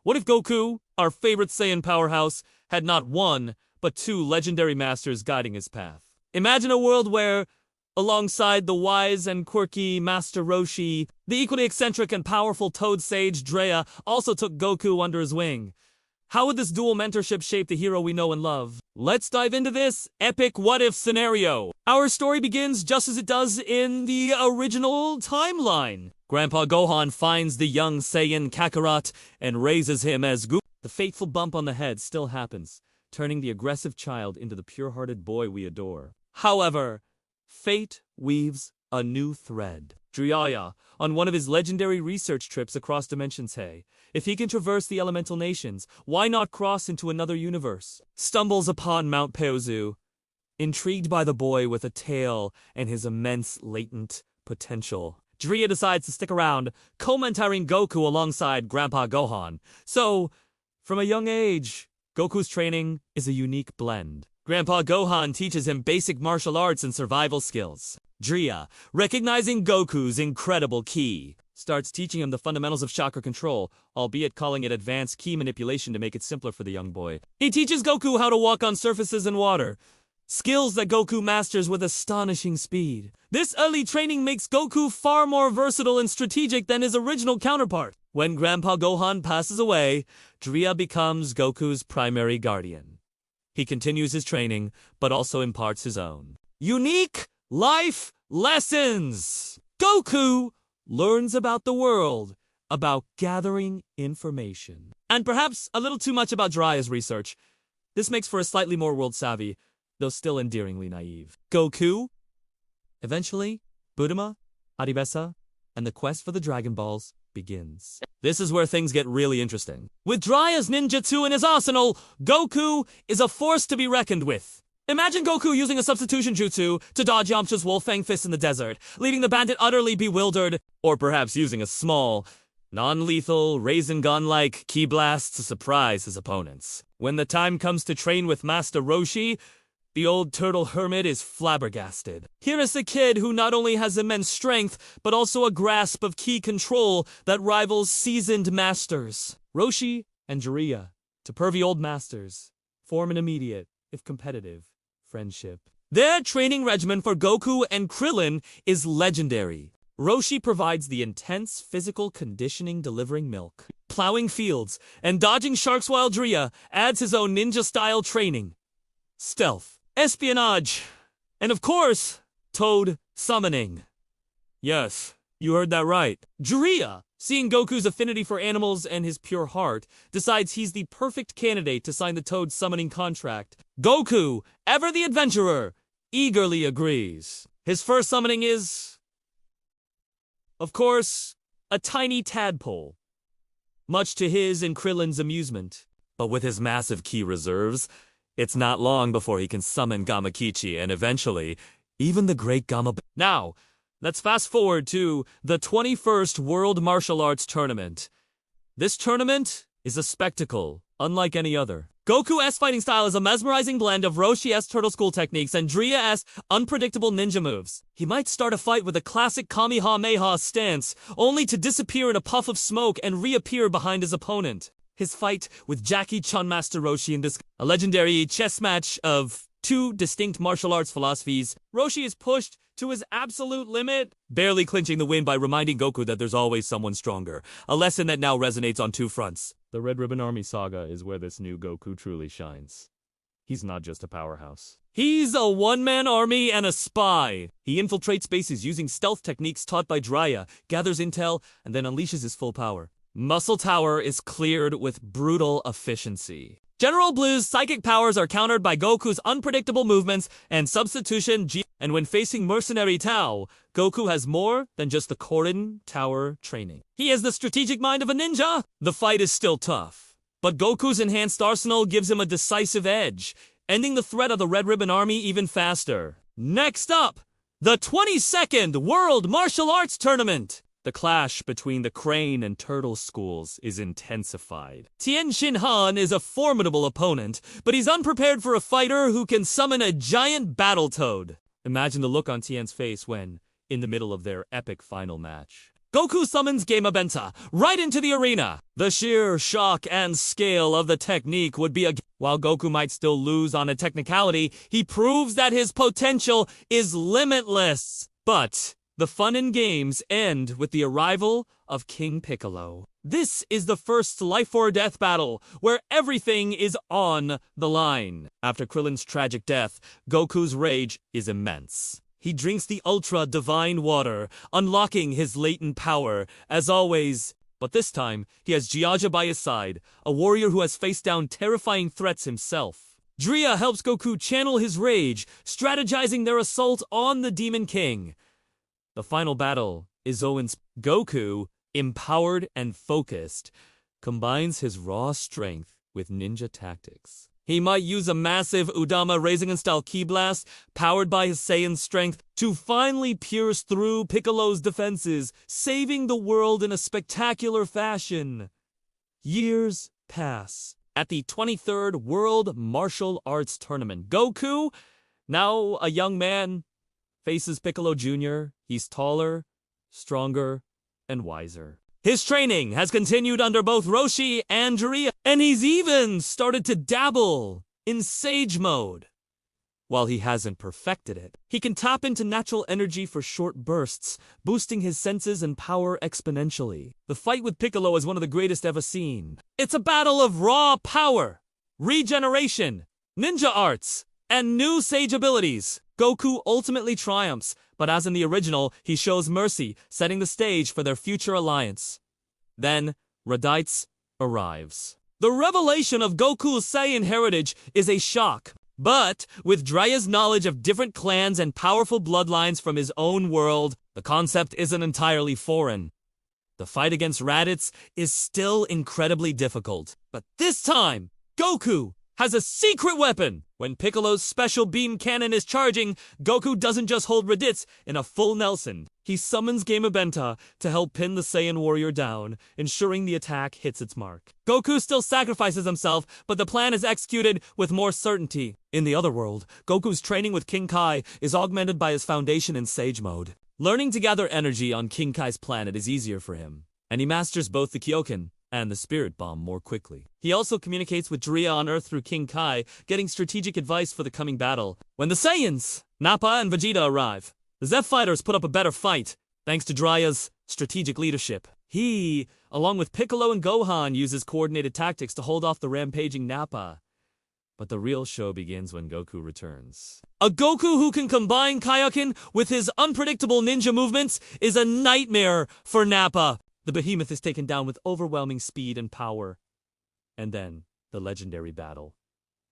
What if Goku, our favorite Saiyan powerhouse, had not one, but two legendary masters guiding his path? Imagine a world where, alongside the wise and quirky Master Roshi, the equally eccentric and powerful Toad Sage Jiraiya also took Goku under his wing. How would this dual mentorship shape the hero we know and love? Let's dive into this epic what-if scenario. Our story begins just as it does in the original timeline. Grandpa Gohan finds the young Saiyan Kakarot and raises him as Goku. The fateful bump on the head still happens, turning the aggressive child into the pure-hearted boy we adore. However, fate weaves a new thread. Jiraiya, on one of his legendary research trips across dimensions, if he can traverse the elemental nations, why not cross into another universe? Stumbles upon Mount Peozu, intrigued by the boy with a tail and his immense latent potential. Jiraiya decides to stick around, co-mentoring Goku alongside Grandpa Gohan. So, from a young age, Goku's training is a unique blend. Grandpa Gohan teaches him basic martial arts and survival skills. Jiraiya, recognizing Goku's incredible ki, starts teaching him the fundamentals of chakra control, albeit calling it advanced ki manipulation to make it simpler for the young boy. He teaches Goku how to walk on surfaces and water, skills that Goku masters with astonishing speed. This early training makes Goku far more versatile and strategic than his original counterpart. When Grandpa Gohan passes away, Jiraiya becomes Goku's primary guardian. He continues his training, but also imparts his own unique life lessons. Goku learns about the world, about gathering information, and perhaps a little too much about Jiraiya's research. This makes for a slightly more world-savvy, though still endearingly naive Goku. Eventually, Budama, Aribesa, and the quest for the Dragon Balls begins. This is where things get really interesting. With Jiraiya's ninjutsu in his arsenal, Goku is a force to be reckoned with. Imagine Goku using a substitution jutsu to dodge Yamcha's Wolfang Fist in the desert, leaving the bandit utterly bewildered, or perhaps using a small, non-lethal, Rasengan-like ki blast to surprise his opponents. When the time comes to train with Master Roshi, the old turtle hermit is flabbergasted. Here is a kid who not only has immense strength, but also a grasp of ki control that rivals seasoned masters. Roshi and Jiraiya, to pervy old masters, form an immediate, if competitive, friendship. Their training regimen for Goku and Krillin is legendary. Roshi provides the intense physical conditioning delivering milk, plowing fields, and dodging sharks, while Jiraiya adds his own ninja-style training. Stealth, espionage, and of course, Toad summoning. Yes, you heard that right. Jiraiya, seeing Goku's affinity for animals and his pure heart, decides he's the perfect candidate to sign the Toad summoning contract. Goku, ever the adventurer, eagerly agrees. His first summoning is, of course, a tiny tadpole, much to his and Krillin's amusement. But with his massive ki reserves, it's not long before he can summon Gamakichi and eventually, even the great Gama. Now, let's fast forward to the 21st World Martial Arts Tournament. This tournament is a spectacle, unlike any other. Goku's fighting style is a mesmerizing blend of Roshi's turtle school techniques and Jiraiya's unpredictable ninja moves. He might start a fight with a classic Kamehameha stance, only to disappear in a puff of smoke and reappear behind his opponent. His fight with Jackie Chun Master Roshi in this, a legendary chess match of two distinct martial arts philosophies. Roshi is pushed to his absolute limit, barely clinching the win by reminding Goku that there's always someone stronger, a lesson that now resonates on two fronts. The Red Ribbon Army saga is where this new Goku truly shines. He's not just a powerhouse. He's a one-man army and a spy. He infiltrates bases using stealth techniques taught by Jiraiya, gathers intel, and then unleashes his full power. Muscle Tower is cleared with brutal efficiency. General Blue's psychic powers are countered by Goku's unpredictable movements and substitution G. And when facing Mercenary Tao, Goku has more than just the Korin Tower training. He has the strategic mind of a ninja. The fight is still tough, but Goku's enhanced arsenal gives him a decisive edge, ending the threat of the Red Ribbon Army even faster. Next up, the 22nd World Martial Arts Tournament. The clash between the Crane and Turtle schools is intensified. Tien Shin Han is a formidable opponent, but he's unprepared for a fighter who can summon a giant battle toad. Imagine the look on Tien's face when, in the middle of their epic final match, Goku summons Gamabenta right into the arena. The sheer shock and scale of the technique would be while Goku might still lose on a technicality, he proves that his potential is limitless. But the fun and games end with the arrival of King Piccolo. This is the first life or death battle where everything is on the line. After Krillin's tragic death, Goku's rage is immense. He drinks the ultra divine water, unlocking his latent power, as always. But this time, he has Jiraiya by his side, a warrior who has faced down terrifying threats himself. Jiraiya helps Goku channel his rage, strategizing their assault on the Demon King. The final battle is Owen's. Goku, empowered and focused, combines his raw strength with ninja tactics. He might use a massive Udama Rasengan-style ki blast, powered by his Saiyan strength, to finally pierce through Piccolo's defenses, saving the world in a spectacular fashion. Years pass. At the 23rd World Martial Arts Tournament, Goku, now a young man, faces Piccolo Jr. He's taller, stronger, and wiser. His training has continued under both Roshi and Jiraiya, and he's even started to dabble in Sage Mode. While he hasn't perfected it, he can tap into natural energy for short bursts, boosting his senses and power exponentially. The fight with Piccolo is one of the greatest ever seen. It's a battle of raw power, regeneration, ninja arts, and new Sage abilities. Goku ultimately triumphs, but as in the original, he shows mercy, setting the stage for their future alliance. Then, Raditz arrives. The revelation of Goku's Saiyan heritage is a shock, but with Jiraiya's knowledge of different clans and powerful bloodlines from his own world, the concept isn't entirely foreign. The fight against Raditz is still incredibly difficult, but this time, Goku has a secret weapon. When Piccolo's special beam cannon is charging, Goku doesn't just hold Raditz in a full Nelson. He summons Gamabenta to help pin the Saiyan warrior down, ensuring the attack hits its mark. Goku still sacrifices himself, but the plan is executed with more certainty. In the other world, Goku's training with King Kai is augmented by his foundation in Sage Mode. Learning to gather energy on King Kai's planet is easier for him, and he masters both the Kyoken and the Spirit Bomb more quickly. He also communicates with Jiraiya on Earth through King Kai, getting strategic advice for the coming battle. When the Saiyans, Nappa and Vegeta arrive, the Zeph fighters put up a better fight, thanks to Jiraiya's strategic leadership. He, along with Piccolo and Gohan, uses coordinated tactics to hold off the rampaging Nappa. But the real show begins when Goku returns. A Goku who can combine Kaioken with his unpredictable ninja movements is a nightmare for Nappa. The behemoth is taken down with overwhelming speed and power. And then, the legendary battle.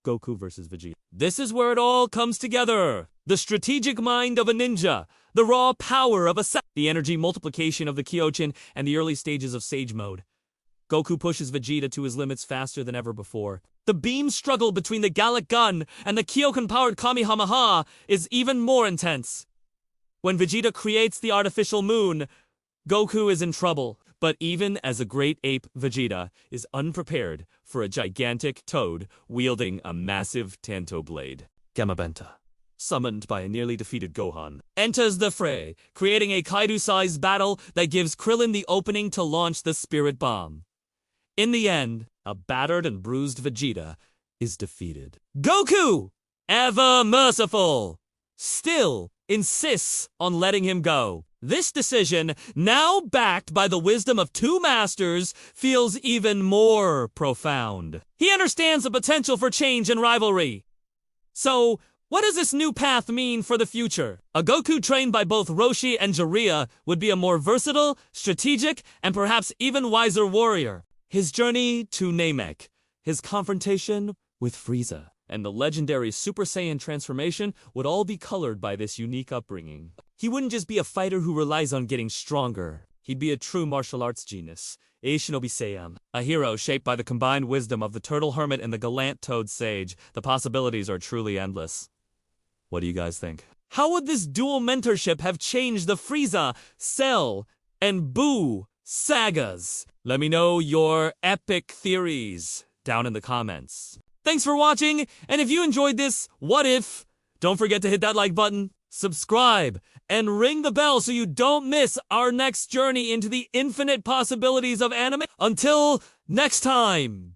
Goku versus Vegeta. This is where it all comes together. The strategic mind of a ninja, the raw power of a the energy multiplication of the Kyoken, and the early stages of Sage Mode. Goku pushes Vegeta to his limits faster than ever before. The beam struggle between the Gallic Gun and the Kyoken-powered Kamehameha is even more intense. When Vegeta creates the artificial moon, Goku is in trouble, but even as a great ape, Vegeta is unprepared for a gigantic toad wielding a massive Tanto blade. Gamabenta, summoned by a nearly defeated Gohan, enters the fray, creating a Kaido-sized battle that gives Krillin the opening to launch the Spirit Bomb. In the end, a battered and bruised Vegeta is defeated. Goku, ever merciful, still insists on letting him go. This decision, now backed by the wisdom of two masters, feels even more profound. He understands the potential for change and rivalry. So, what does this new path mean for the future? A Goku trained by both Roshi and Jiraiya would be a more versatile, strategic, and perhaps even wiser warrior. His journey to Namek, his confrontation with Frieza, and the legendary Super Saiyan transformation would all be colored by this unique upbringing. He wouldn't just be a fighter who relies on getting stronger. He'd be a true martial arts genius, a Shinobi Saiyan, a hero shaped by the combined wisdom of the Turtle Hermit and the gallant Toad Sage. The possibilities are truly endless. What do you guys think? How would this dual mentorship have changed the Frieza, Cell, and Boo sagas? Let me know your epic theories down in the comments. Thanks for watching, and if you enjoyed this what if, don't forget to hit that like button, subscribe, and ring the bell so you don't miss our next journey into the infinite possibilities of anime. Until next time!